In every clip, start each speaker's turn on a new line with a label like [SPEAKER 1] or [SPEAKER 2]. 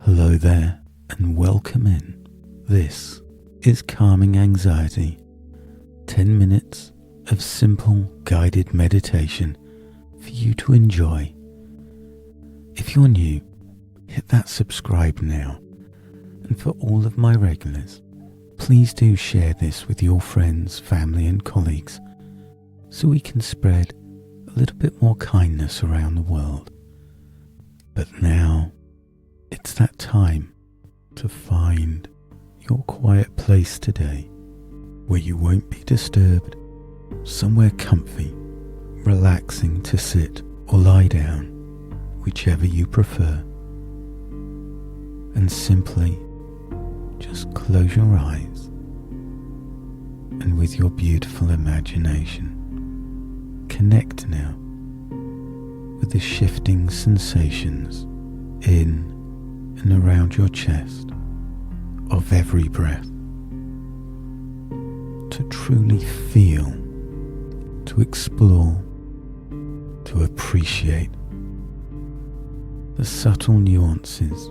[SPEAKER 1] Hello there and welcome in. This is Calming Anxiety, 10 minutes of simple guided meditation for you to enjoy. If you're new, hit that subscribe now, and for all of my regulars, please do share this with your friends, family and colleagues so we can spread a little bit more kindness around the world. But now, it's that time to find your quiet place today where you won't be disturbed, somewhere comfy, relaxing to sit or lie down, whichever you prefer. And simply just close your eyes and with your beautiful imagination, connect now with the shifting sensations in and around your chest of every breath, to truly feel, to explore, to appreciate the subtle nuances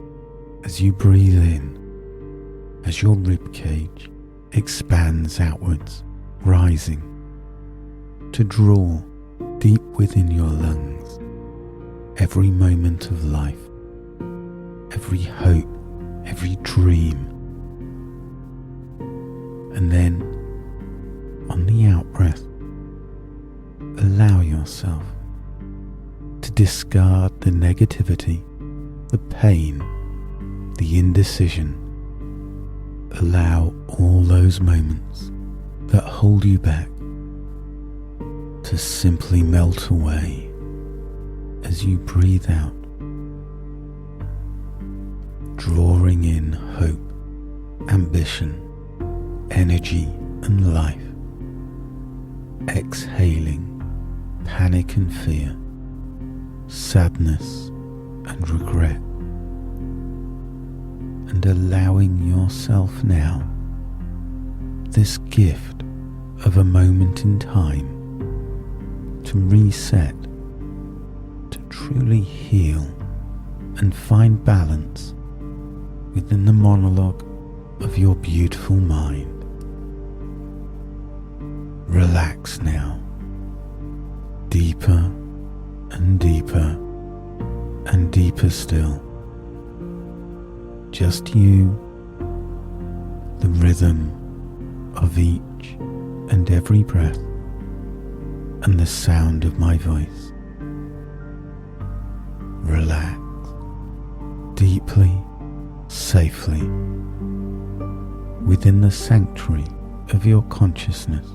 [SPEAKER 1] as you breathe in, as your ribcage expands outwards, rising, to draw deep within your lungs every moment of life, every hope, every dream. And then, on the out-breath, allow yourself to discard the negativity, the pain, the indecision. Allow all those moments that hold you back to simply melt away as you breathe out, drawing in hope, ambition, energy and life, exhaling panic and fear, sadness and regret, and allowing yourself now this gift of a moment in time to reset, to truly heal and find balance within the monologue of your beautiful mind. Relax now, deeper and deeper and deeper still. Just you, the rhythm of each and every breath, and the sound of my voice. Relax deeply, safely, within the sanctuary of your consciousness.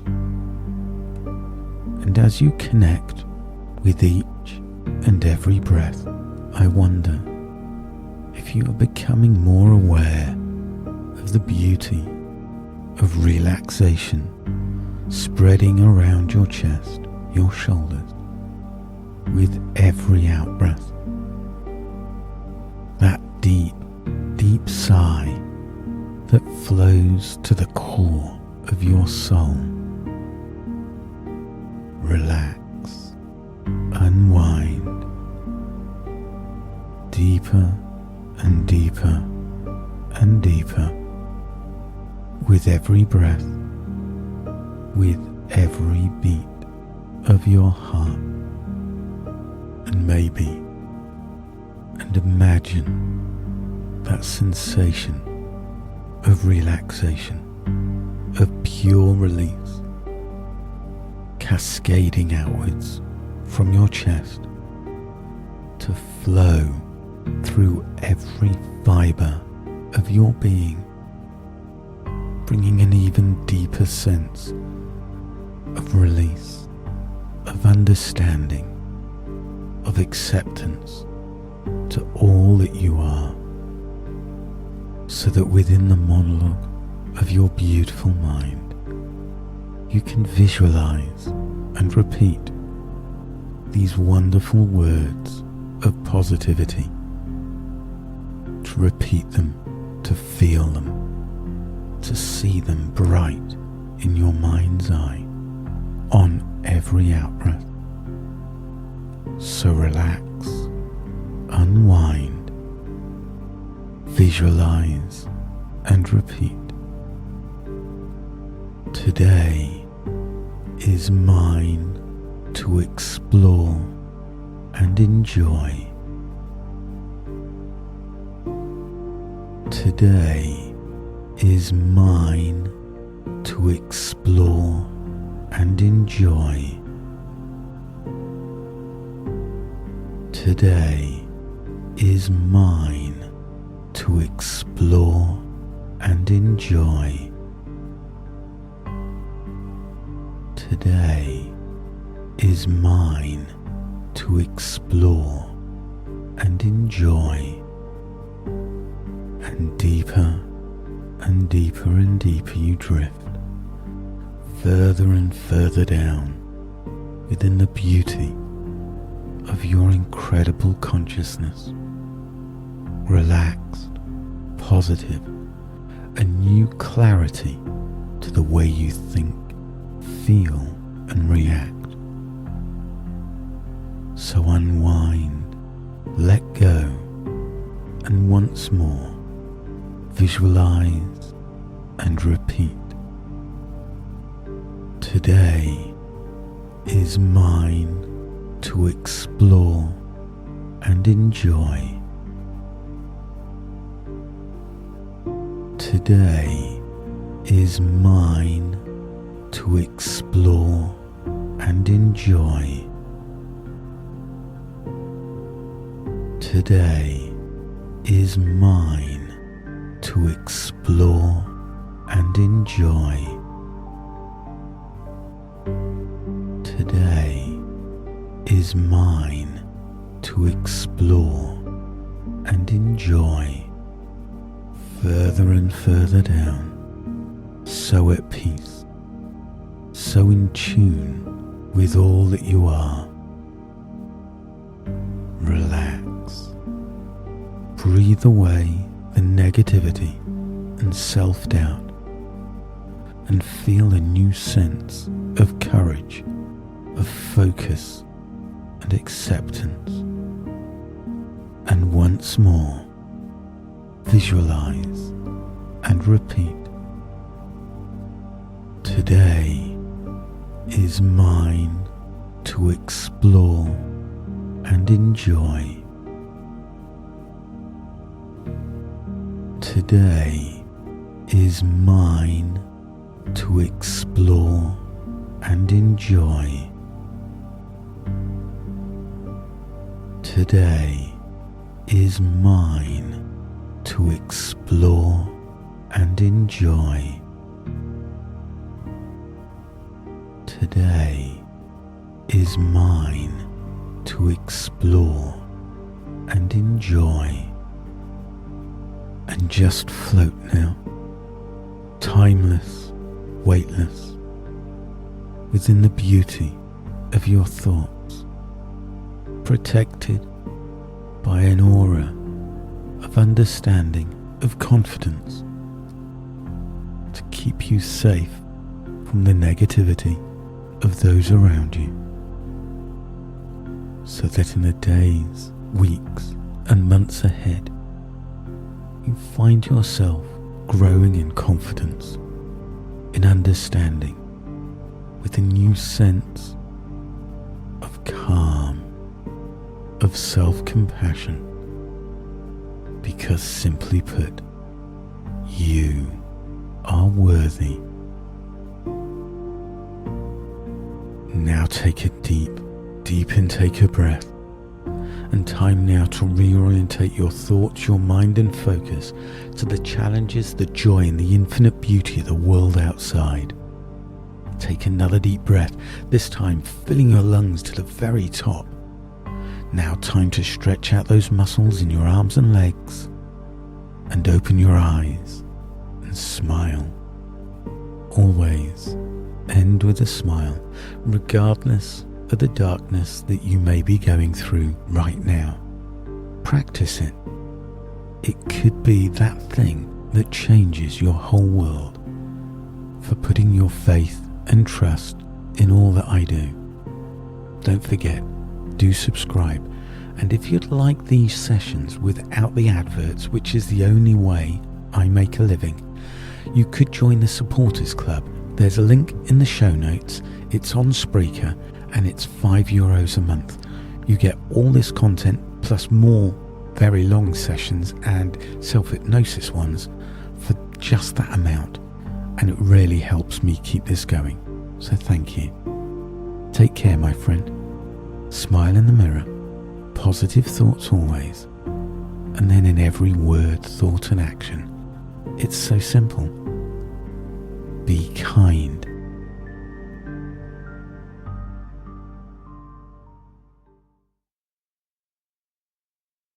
[SPEAKER 1] And as you connect with each and every breath, I wonder if you are becoming more aware of the beauty of relaxation spreading around your chest, your shoulders, with every out-breath. That deep, deep sigh that flows to the core of your soul. Relax, unwind, deeper and deeper and deeper, with every breath, with every beat of your heart. And maybe, and imagine that sensation of relaxation, of pure release, cascading outwards from your chest to flow through every fibre of your being, bringing an even deeper sense of release, of understanding, of acceptance to all that you are, so that within the monologue of your beautiful mind, you can visualize and repeat these wonderful words of positivity, to repeat them, to feel them, to see them bright in your mind's eye on every out-breath. So relax, unwind, Visualize and repeat. Today is mine to explore and enjoy. Today is mine to explore and enjoy. Today is mine to explore and enjoy. Today is mine to explore and enjoy. And deeper and deeper and deeper you drift, further and further down within the beauty of your incredible consciousness. Relaxed, positive, a new clarity to the way you think, feel and react. So unwind, let go, and once more visualize and repeat. Today is mine to explore and enjoy. Today is mine to explore and enjoy. Today is mine to explore and enjoy. Today is mine to explore and enjoy. Further and further down, so at peace, so in tune with all that you are. Relax. Breathe away the negativity and self-doubt and feel a new sense of courage, of focus and acceptance. And once more, visualize and repeat. Today is mine to explore and enjoy. Today is mine to explore and enjoy. Today is mine to explore and enjoy. Today is mine to explore and enjoy. And just float now, timeless, weightless, within the beauty of your thoughts, protected by an aura of understanding, of confidence, to keep you safe from the negativity of those around you, so that in the days, weeks and months ahead, you find yourself growing in confidence, in understanding, with a new sense of calm, of self-compassion, because simply put, you are worthy. Now take a deep intake of breath, and time now to reorientate your thoughts, your mind and focus to the challenges, the joy and the infinite beauty of the world outside. Take another deep breath, this time filling your lungs to the very top. Now time to stretch out those muscles in your arms and legs, and open your eyes and smile. Always end with a smile, regardless of the darkness that you may be going through right now. Practice it. It could be that thing that changes your whole world. For putting your faith and trust in all that I do. Don't forget, do subscribe And if you'd like these sessions without the adverts, which is the only way I make a living, you could join the Supporters Club. There's a link in the show notes. It's on Spreaker and it's €5 a month. You get all this content plus more very long sessions and self-hypnosis ones for just that amount. And it really helps me keep this going. So thank you. Take care, my friend. Smile in the mirror. Positive thoughts always. And then in every word, thought and action, it's so simple. Be kind